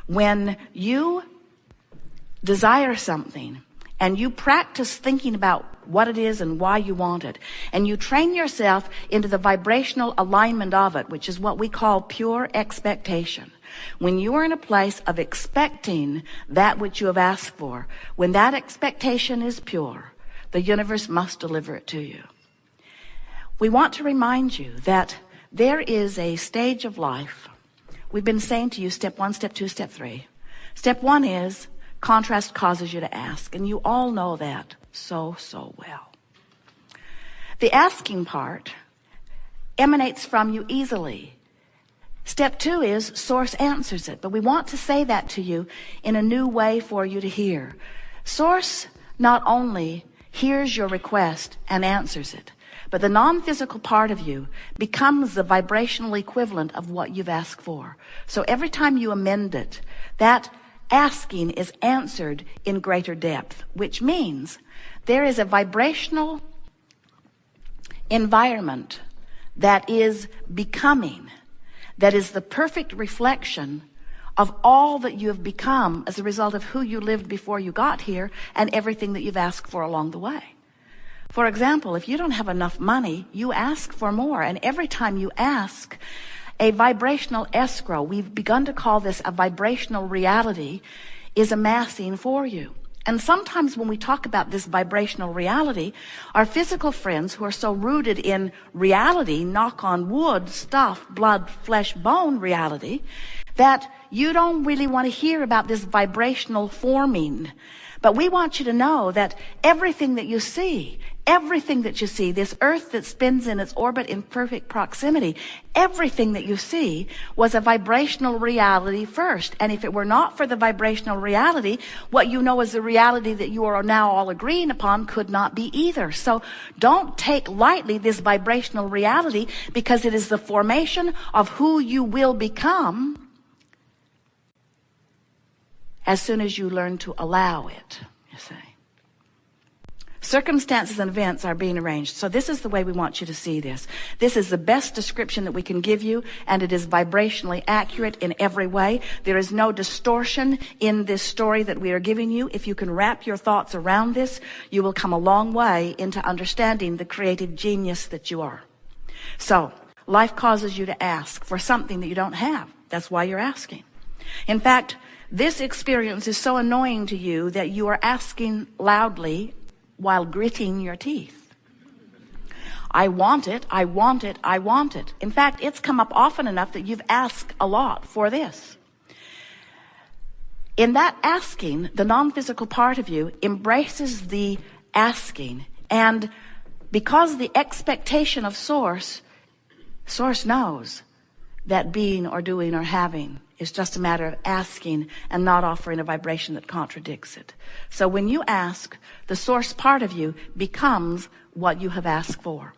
When you desire something and you practice thinking about what it is and why you want it, and you train yourself into the vibrational alignment of it, which is what we call pure expectation. When you are in a place of expecting that which you have asked for, when that expectation is pure, the universe must deliver it to you. We want to remind you that there is a stage of life. We've been saying to you, step 1, step 2, step 3. Step 1 is contrast causes you to ask, and you all know that so well. The asking part emanates from you easily. Step 2 is source answers it, but we want to say that to you in a new way for you to hear. Source not only hears your request and answers it, but the non-physical part of you becomes the vibrational equivalent of what you've asked for. So every time you amend it, that asking is answered in greater depth, which means there is a vibrational environment that is becoming, that is the perfect reflection of all that you have become as a result of who you lived before you got here and everything that you've asked for along the way. For example, if you don't have enough money, you ask for more. And every time you ask, a vibrational escrow, we've begun to call this a vibrational reality, is amassing for you. And sometimes when we talk about this vibrational reality, our physical friends who are so rooted in reality, knock on wood, stuff, blood, flesh, bone reality, that you don't really want to hear about this vibrational forming. But we want you to know that everything that you see, this earth that spins in its orbit in perfect proximity, everything that you see was a vibrational reality first. And if it were not for the vibrational reality, what you know as the reality that you are now all agreeing upon could not be either. So don't take lightly this vibrational reality, because it is the formation of who you will become as soon as you learn to allow it, you see. Circumstances and events are being arranged. So this is the way we want you to see this. This is the best description that we can give you, and it is vibrationally accurate in every way. There is no distortion in this story that we are giving you. If you can wrap your thoughts around this, you will come a long way into understanding the creative genius that you are. So, life causes you to ask for something that you don't have. That's why you're asking. In fact, this experience is so annoying to you that you are asking loudly while gritting your teeth. I want it, I want it, I want it. In fact, it's come up often enough that you've asked a lot for this. In that asking, the non-physical part of you embraces the asking. And because the expectation of Source knows that being or doing or having is just a matter of asking and not offering a vibration that contradicts it. So when you ask, the Source part of you becomes what you have asked for.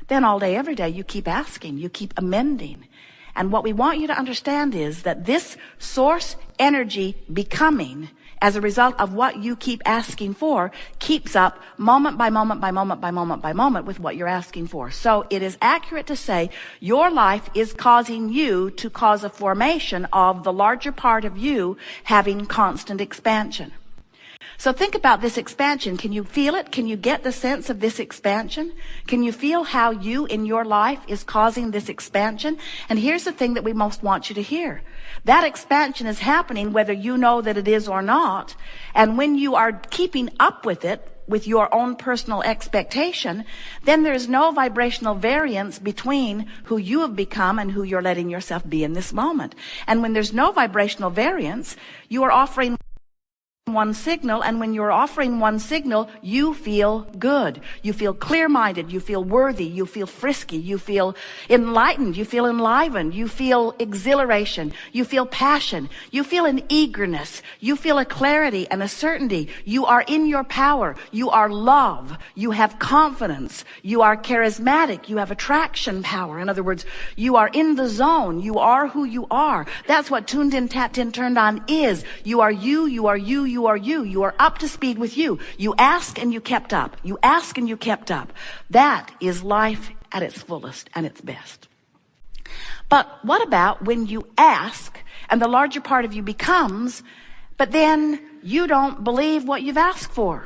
Then all day, every day, you keep asking, you keep amending. And what we want you to understand is that this Source energy becoming, as a result of what you keep asking for, keeps up moment by moment by moment by moment by moment with what you're asking for. So it is accurate to say your life is causing you to cause a formation of the larger part of you having constant expansion. So think about this expansion. Can you feel it? Can you get the sense of this expansion? Can you feel how you in your life is causing this expansion? And here's the thing that we most want you to hear. That expansion is happening whether you know that it is or not. And when you are keeping up with it, with your own personal expectation, then there's no vibrational variance between who you have become and who you're letting yourself be in this moment. And when there's no vibrational variance, you are offering one signal, and when you're offering one signal, you feel good. You feel clear-minded, you feel worthy, you feel frisky, you feel enlightened, you feel enlivened, you feel exhilaration, you feel passion, you feel an eagerness, you feel a clarity and a certainty. You are in your power, you are love, you have confidence, you are charismatic, you have attraction power. In other words, you are in the zone, you are who you are. That's what tuned in, tapped in, turned on is. You are you, you are you, you are you. You are up to speed with you. You ask and you kept up. You ask and you kept up. That is life at its fullest and its best. But what about when you ask and the larger part of you becomes, but then you don't believe what you've asked for.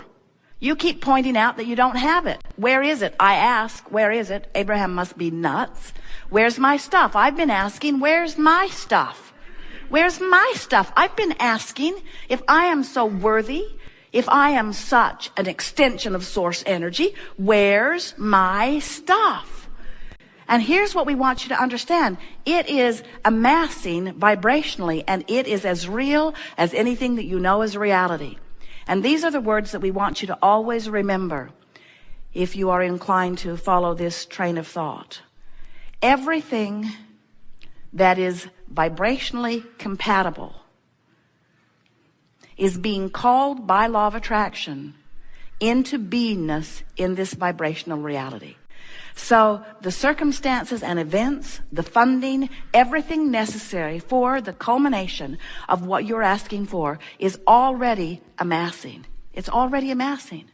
You keep pointing out that you don't have it. Where is it? I ask, where is it? Abraham must be nuts. Where's my stuff? I've been asking, where's my stuff? Where's my stuff? I've been asking if I am so worthy, if I am such an extension of source energy, where's my stuff? And here's what we want you to understand. It is amassing vibrationally, and it is as real as anything that you know is reality. And these are the words that we want you to always remember if you are inclined to follow this train of thought. Everything that is vibrationally compatible is being called by law of attraction into beingness in this vibrational reality. So the circumstances and events, the funding, everything necessary for the culmination of what you're asking for is already amassing. It's already amassing.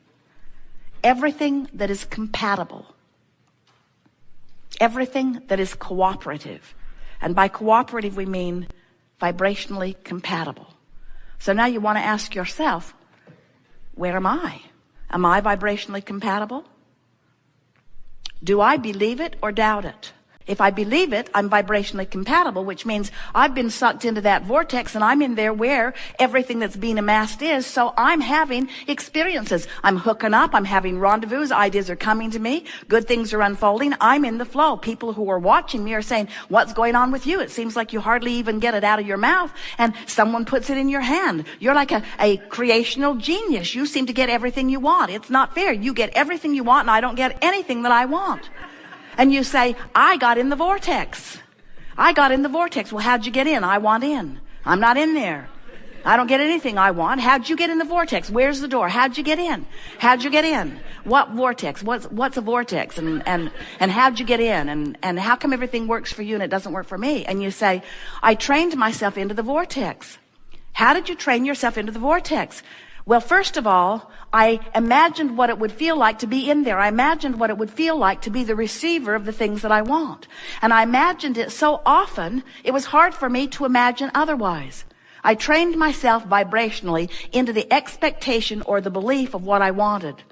Everything that is compatible. Everything that is cooperative. And by cooperative we mean vibrationally compatible. So now you want to ask yourself, where am I? Am I vibrationally compatible? Do I believe it or doubt it? If I believe it, I'm vibrationally compatible, which means I've been sucked into that vortex and I'm in there where everything that's being amassed is. So I'm having experiences. I'm hooking up. I'm having rendezvous. Ideas are coming to me. Good things are unfolding. I'm in the flow. People who are watching me are saying, what's going on with you? It seems like you hardly even get it out of your mouth and someone puts it in your hand. You're like a creational genius. You seem to get everything you want. It's not fair. You get everything you want and I don't get anything that I want. And you say, I got in the vortex. I got in the vortex. Well, how'd you get in? I want in. I'm not in there. I don't get anything I want. How'd you get in the vortex? Where's the door? How'd you get in? How'd you get in? What vortex? What's a vortex? And how'd you get in? And how come everything works for you and it doesn't work for me? And you say, I trained myself into the vortex. How did you train yourself into the vortex? Well, first of all, I imagined what it would feel like to be in there. I imagined what it would feel like to be the receiver of the things that I want. And I imagined it so often, it was hard for me to imagine otherwise. I trained myself vibrationally into the expectation or the belief of what I wanted.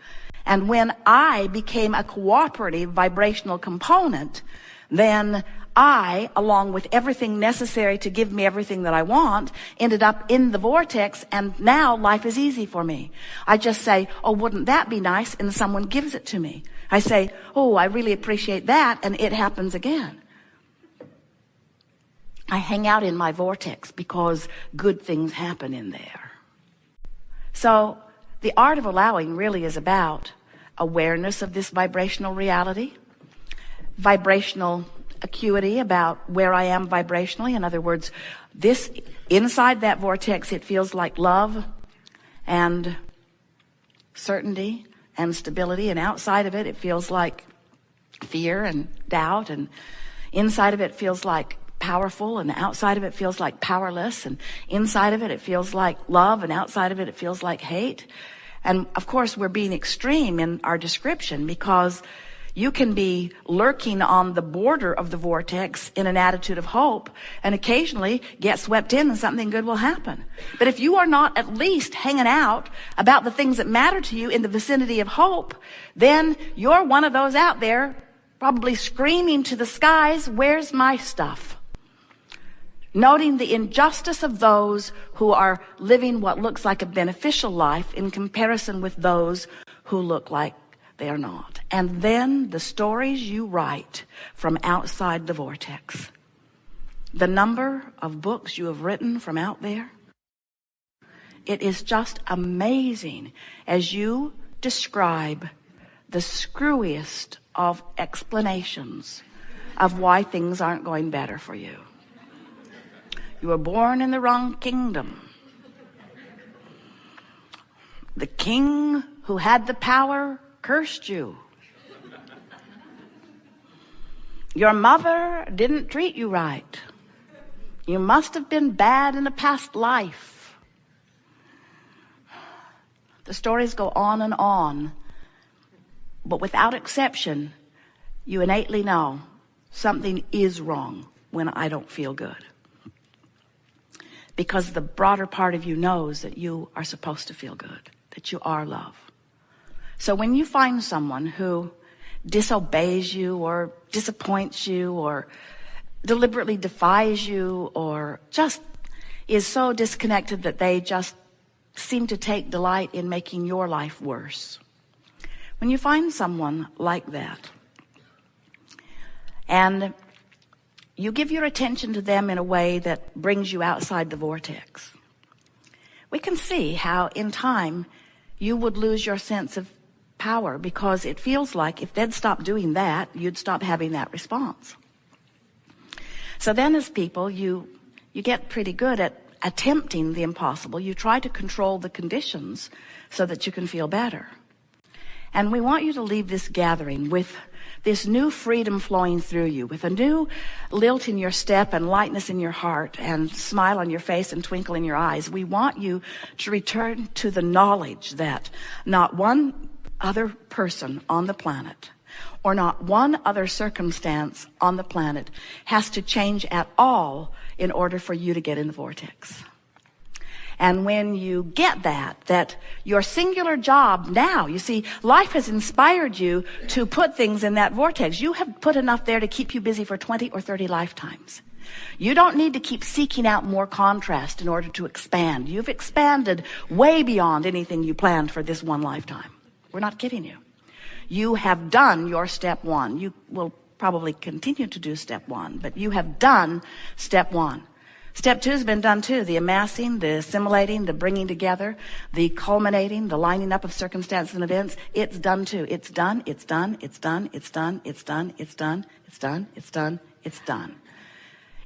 And when I became a cooperative vibrational component, then I, along with everything necessary to give me everything that I want, ended up in the vortex, and now life is easy for me. I just say, oh, wouldn't that be nice? And someone gives it to me. I say, oh, I really appreciate that, and it happens again. I hang out in my vortex because good things happen in there. So the art of allowing really is about awareness of this vibrational reality, vibrational acuity about where I am vibrationally. In other words, this inside that vortex, it feels like love and certainty and stability, and outside of it, it feels like fear and doubt, and inside of it feels like powerful, and outside of it feels like powerless, and inside of it, it feels like love, and outside of it, it feels like hate. And of course, we're being extreme in our description because you can be lurking on the border of the vortex in an attitude of hope and occasionally get swept in and something good will happen. But if you are not at least hanging out about the things that matter to you in the vicinity of hope, then you're one of those out there probably screaming to the skies, where's my stuff? Noting the injustice of those who are living what looks like a beneficial life in comparison with those who look like they are not. And then the stories you write from outside the vortex. The number of books you have written from out there. It is just amazing as you describe the screwiest of explanations of why things aren't going better for you. You were born in the wrong kingdom. The king who had the power cursed you. Your mother didn't treat you right. You must have been bad in a past life. The stories go on, but without exception, you innately know something is wrong when I don't feel good. because the broader part of you knows that you are supposed to feel good, that you are love. So when you find someone who disobeys you or disappoints you or deliberately defies you or just is so disconnected that they just seem to take delight in making your life worse. When you find someone like that and you give your attention to them in a way that brings you outside the vortex, we can see how in time you would lose your sense of power, because it feels like if they'd stop doing that, you'd stop having that response. So then as people, you get pretty good at attempting the impossible. You try to control the conditions so that you can feel better. And we want you to leave this gathering with this new freedom flowing through you, with a new lilt in your step and lightness in your heart and smile on your face and twinkle in your eyes. We want you to return to the knowledge that not one other person on the planet or not one other circumstance on the planet has to change at all in order for you to get in the vortex. And when you get that your singular job now, you see, life has inspired you to put things in that vortex. You have put enough there to keep you busy for 20 or 30 lifetimes. You don't need to keep seeking out more contrast in order to expand. You've expanded way beyond anything you planned for this one lifetime. We're not kidding you. You have done your step one. You will probably continue to do step one, but you have done step one. Step two has been done too. The amassing, the assimilating, the bringing together, the culminating, the lining up of circumstances and events. It's done too. It's done, it's done, it's done, it's done, it's done, it's done, it's done, it's done, it's done.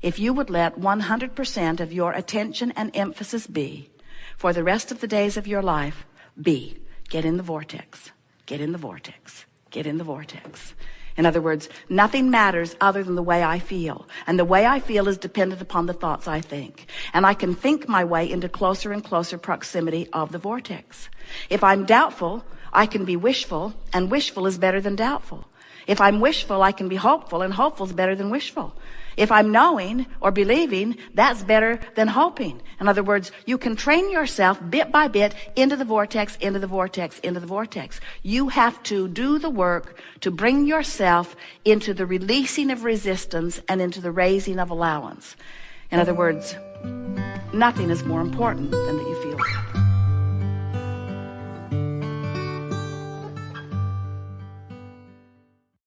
If you would let 100% of your attention and emphasis be, for the rest of the days of your life, be, get in the vortex, get in the vortex, get in the vortex. In other words, nothing matters other than the way I feel. And the way I feel is dependent upon the thoughts I think. And I can think my way into closer and closer proximity of the vortex. If I'm doubtful, I can be wishful, and wishful is better than doubtful. If I'm wishful, I can be hopeful, and hopeful is better than wishful. If I'm knowing or believing, that's better than hoping. In other words, you can train yourself bit by bit into the vortex, into the vortex, into the vortex. You have to do the work to bring yourself into the releasing of resistance and into the raising of allowance. In other words, nothing is more important than that you feel.